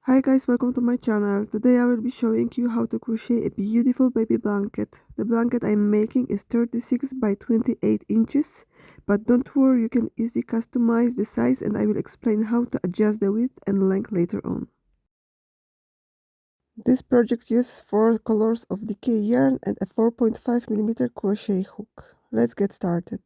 Hi guys, welcome to my channel. Today I will be showing you how to crochet a beautiful baby blanket. The blanket I'm making is 36 by 28 inches, but don't worry, you can easily customize the size and I will explain how to adjust the width and length later on. This project uses 4 colors of decay yarn and a 4.5mm crochet hook. Let's get started.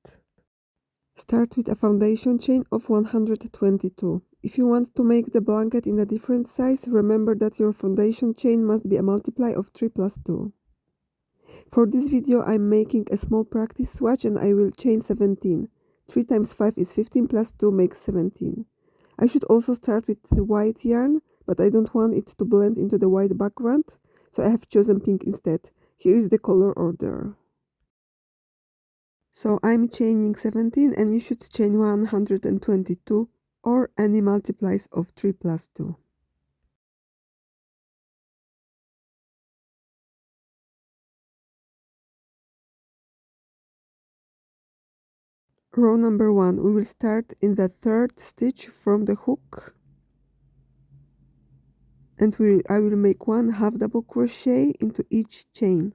Start with a foundation chain of 122. If you want to make the blanket in a different size, remember that your foundation chain must be a multiply of 3 plus 2. For this video I'm making a small practice swatch and I will chain 17. 3 times 5 is 15 plus 2 makes 17. I should also start with the white yarn, but I don't want it to blend into the white background, so I have chosen pink instead. Here is the color order. So I'm chaining 17 and you should chain 122 or any multiplies of 3 plus 2. Row number 1, we will start in the 3rd stitch from the hook and I will make 1 half double crochet into each chain.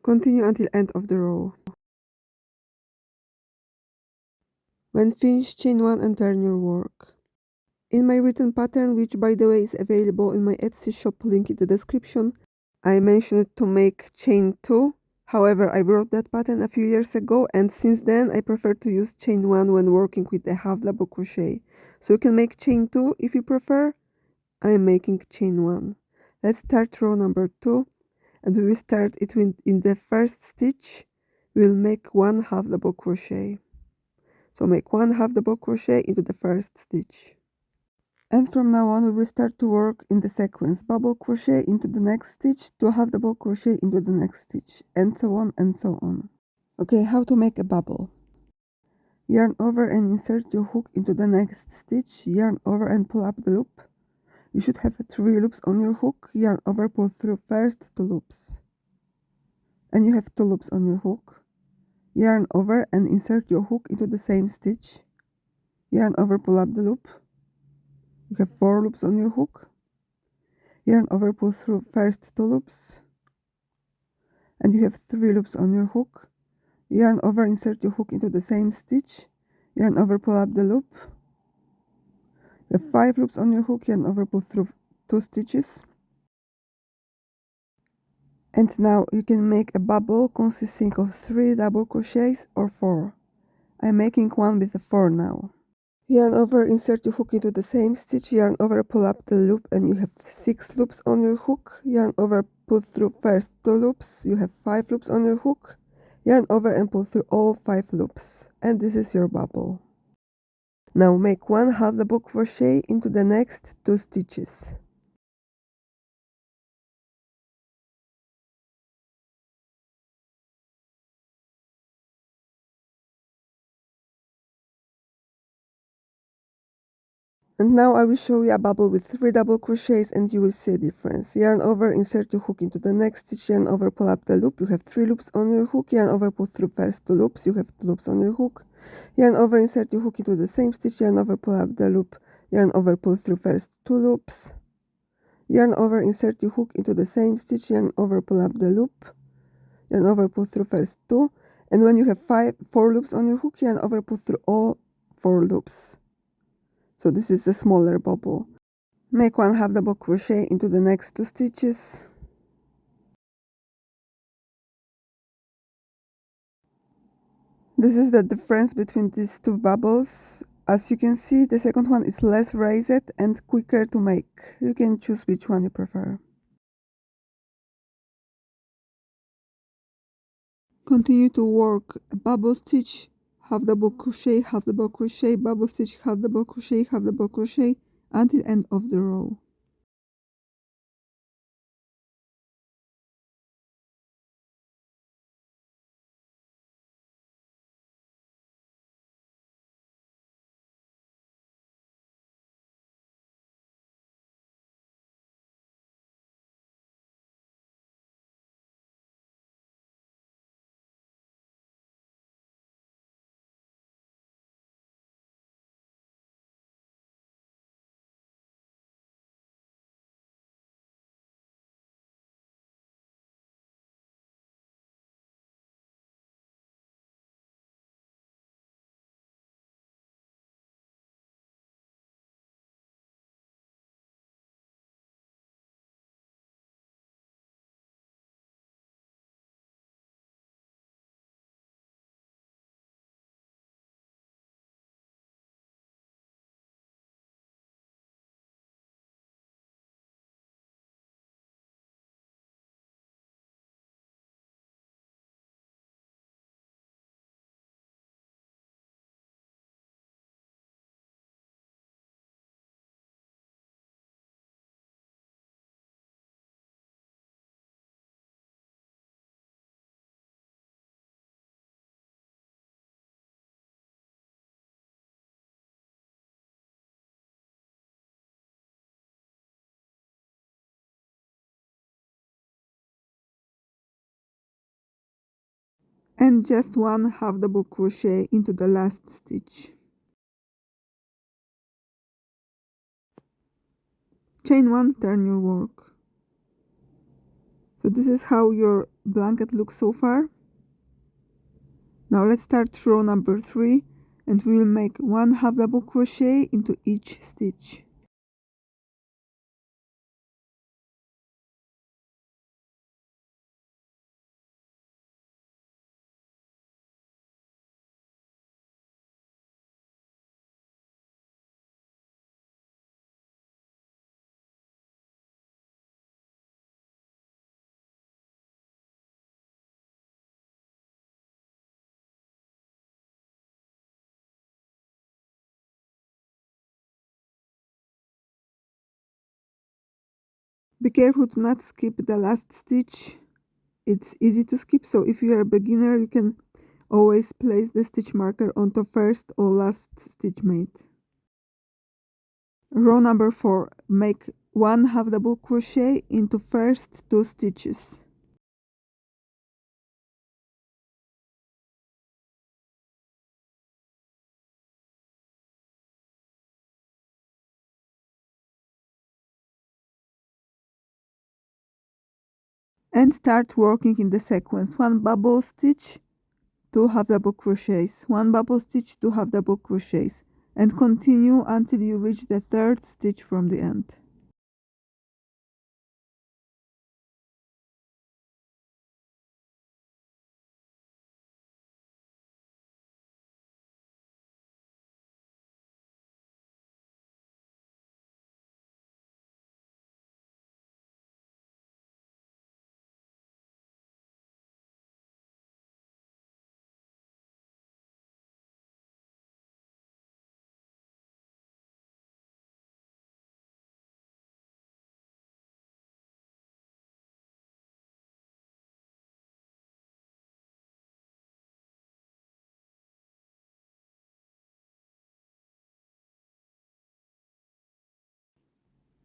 Continue until end of the row. When finished, chain 1 and turn your work. In my written pattern, which by the way is available in my Etsy shop link in the description, I mentioned to make chain 2. However, I wrote that pattern a few years ago and since then I prefer to use chain 1 when working with a half double crochet. So you can make chain 2 if you prefer. I am making chain 1. Let's start row number 2 and we will start it in the first stitch. We will make 1 half double crochet. So make 1 half double crochet into the first stitch. And from now on we will start to work in the sequence. Bubble crochet into the next stitch, 2 half double crochet into the next stitch, and so on and so on. Okay, how to make a bubble. Yarn over and insert your hook into the next stitch, yarn over and pull up the loop. You should have 3 loops on your hook, yarn over, pull through first 2 loops. And you have 2 loops on your hook. Yarn over and insert your hook into the same stitch. Yarn over, pull up the loop. You have 4 loops on your hook. Yarn over, pull through first 2 loops. And you have 3 loops on your hook. Yarn over, insert your hook into the same stitch. Yarn over, pull up the loop. You have 5 loops on your hook. Yarn over, pull through 2 stitches. And now you can make a bubble consisting of 3 double crochets or 4. I'm making one with a 4 now. Yarn over, insert your hook into the same stitch, yarn over, pull up the loop and you have 6 loops on your hook. Yarn over, pull through first 2 loops, you have 5 loops on your hook. Yarn over and pull through all 5 loops. And this is your bubble. Now make 1 half double crochet into the next 2 stitches. And now I will show you a bubble with 3 double crochets and you will see a difference. Yarn over, insert your hook into the next stitch, yarn over, pull up the loop. You have 3 loops on your hook. Yarn over, pull through first 2 loops. You have 2 loops on your hook. Yarn over, insert your hook into the same stitch, yarn over, pull up the loop. Yarn over, pull through first 2 loops. Yarn over, insert your hook into the same stitch, yarn over, pull up the loop. Yarn over, pull through first 2. And when you have 4 loops on your hook, yarn over, pull through all 4 loops. So this is a smaller bubble. Make 1 half double crochet into the next 2 stitches. This is the difference between these 2 bubbles. As you can see, the second one is less raised and quicker to make. You can choose which one you prefer. Continue to work a bubble stitch half double crochet, half double crochet, bubble stitch, half double crochet, half double crochet until end of the row. And just one half double crochet into the last stitch. Chain 1, turn your work. So this is how your blanket looks so far. Now let's start row number 3 and we will make one half double crochet into each stitch. Be careful to not skip the last stitch. It's easy to skip, so if you are a beginner, you can always place the stitch marker onto first or last stitch made. Row number 4, make one half double crochet into first 2 stitches. And start working in the sequence: 1 bubble stitch, 2 half double crochets, 1 bubble stitch, 2 half double crochets, and continue until you reach the 3rd stitch from the end.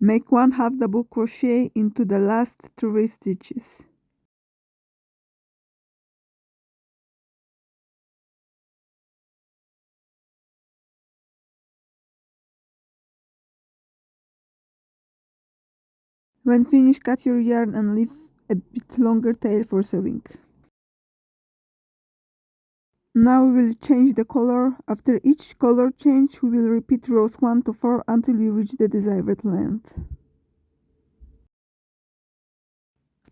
Make 1 half double crochet into the last 3 stitches. When finished, cut your yarn and leave a bit longer tail for sewing. Now we will change the color. After each color change, we will repeat rows 1 to 4 until we reach the desired length.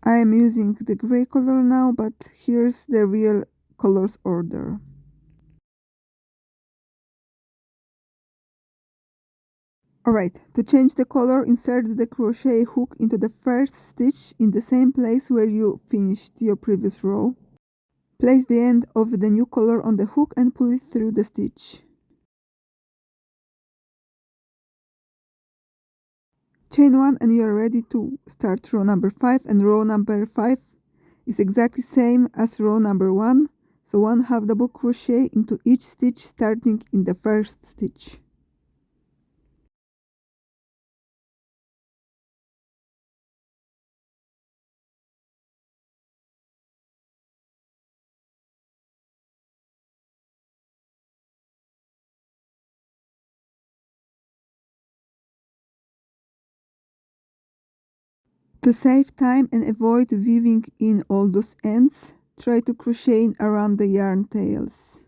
I am using the gray color now, but here's the real colors order. Alright, to change the color, insert the crochet hook into the first stitch in the same place where you finished your previous row. Place the end of the new color on the hook and pull it through the stitch. Chain 1 and you are ready to start row number 5, and row number 5 is exactly same as row number 1, so 1/2 double crochet into each stitch starting in the first stitch. To save time and avoid weaving in all those ends, try to crochet in around the yarn tails.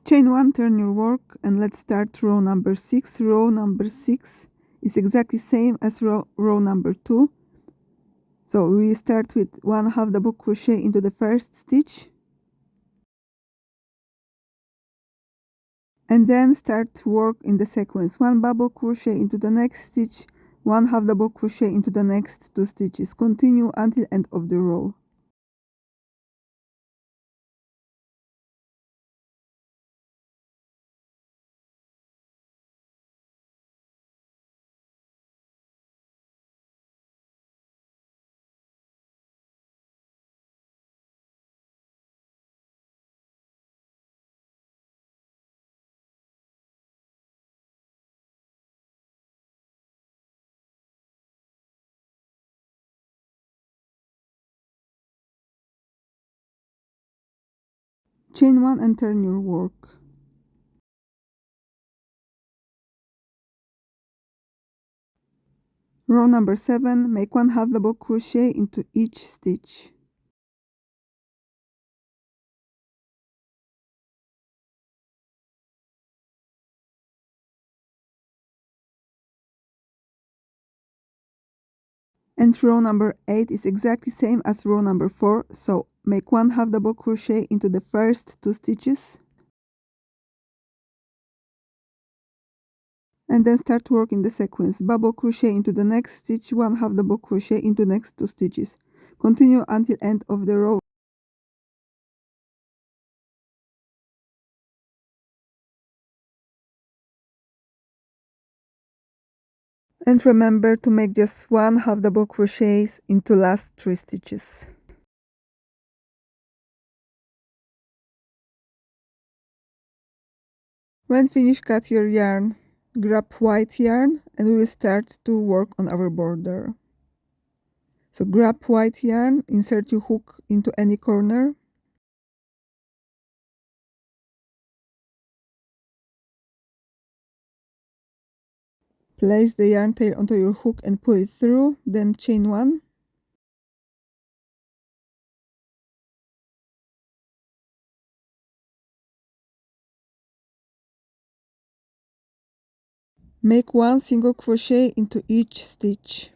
Chain 1, turn your work, and let's start row number 6. Row number 6 is exactly same as row number 2. So we start with 1/2 double crochet into the first stitch, and then start to work in the sequence. 1 bubble crochet into the next stitch, 1/2 double crochet into the next 2 stitches. Continue until end of the row. Chain 1 and turn your work. Row number 7, make 1/2 double crochet into each stitch. And row number 8 is exactly same as row number 4, so make 1/2 double crochet into the first 2 stitches, and then start work in the sequence. Bubble crochet into the next stitch, 1/2 double crochet into next 2 stitches. Continue until end of the row. And remember to make just 1/2 double crochets into last 3 stitches. When finished, cut your yarn. Grab white yarn and we will start to work on our border. So grab white yarn, insert your hook into any corner. Place the yarn tail onto your hook and pull it through, then chain 1. Make 1 single crochet into each stitch.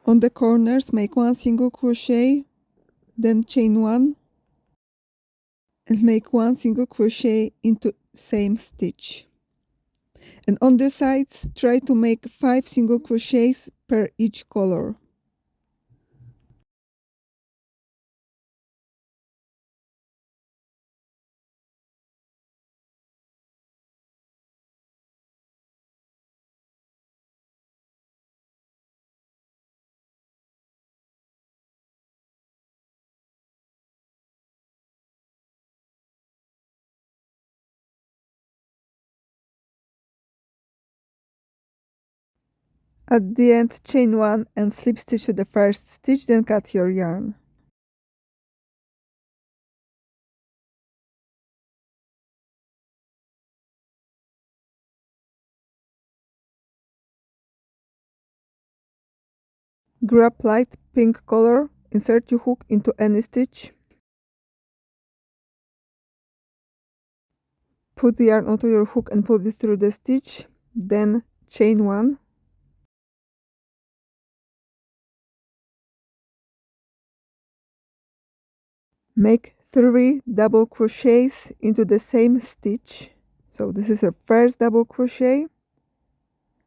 On the corners, make 1 single crochet, then chain 1, and make 1 single crochet into same stitch. And on the sides, try to make 5 single crochets per each color. At the end, chain 1 and slip stitch to the first stitch, then cut your yarn. Grab light pink color, insert your hook into any stitch. Put the yarn onto your hook and pull it through the stitch, then chain 1. Make 3 double crochets into the same stitch. So this is your first double crochet.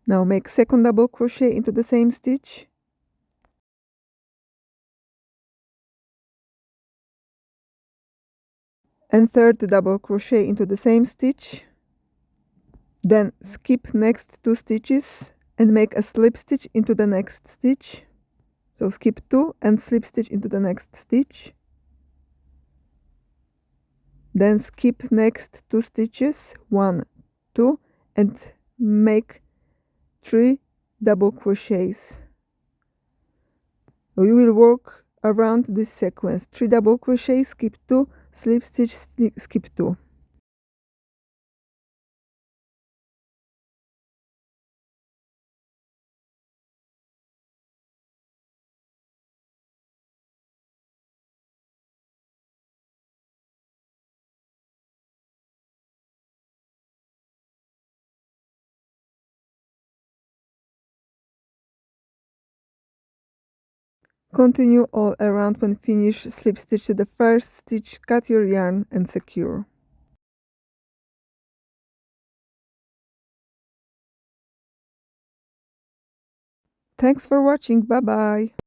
Now make second double crochet into the same stitch. And third double crochet into the same stitch. Then skip next 2 stitches and make a slip stitch into the next stitch. So skip 2 and slip stitch into the next stitch. Then skip next 2 stitches, 1, 2, and make 3 double crochets. So you will work around this sequence: 3 double crochets, skip 2, slip stitch, skip 2. Continue all around. When finished, slip stitch to the first stitch, cut your yarn and secure. Thanks for watching. Bye bye.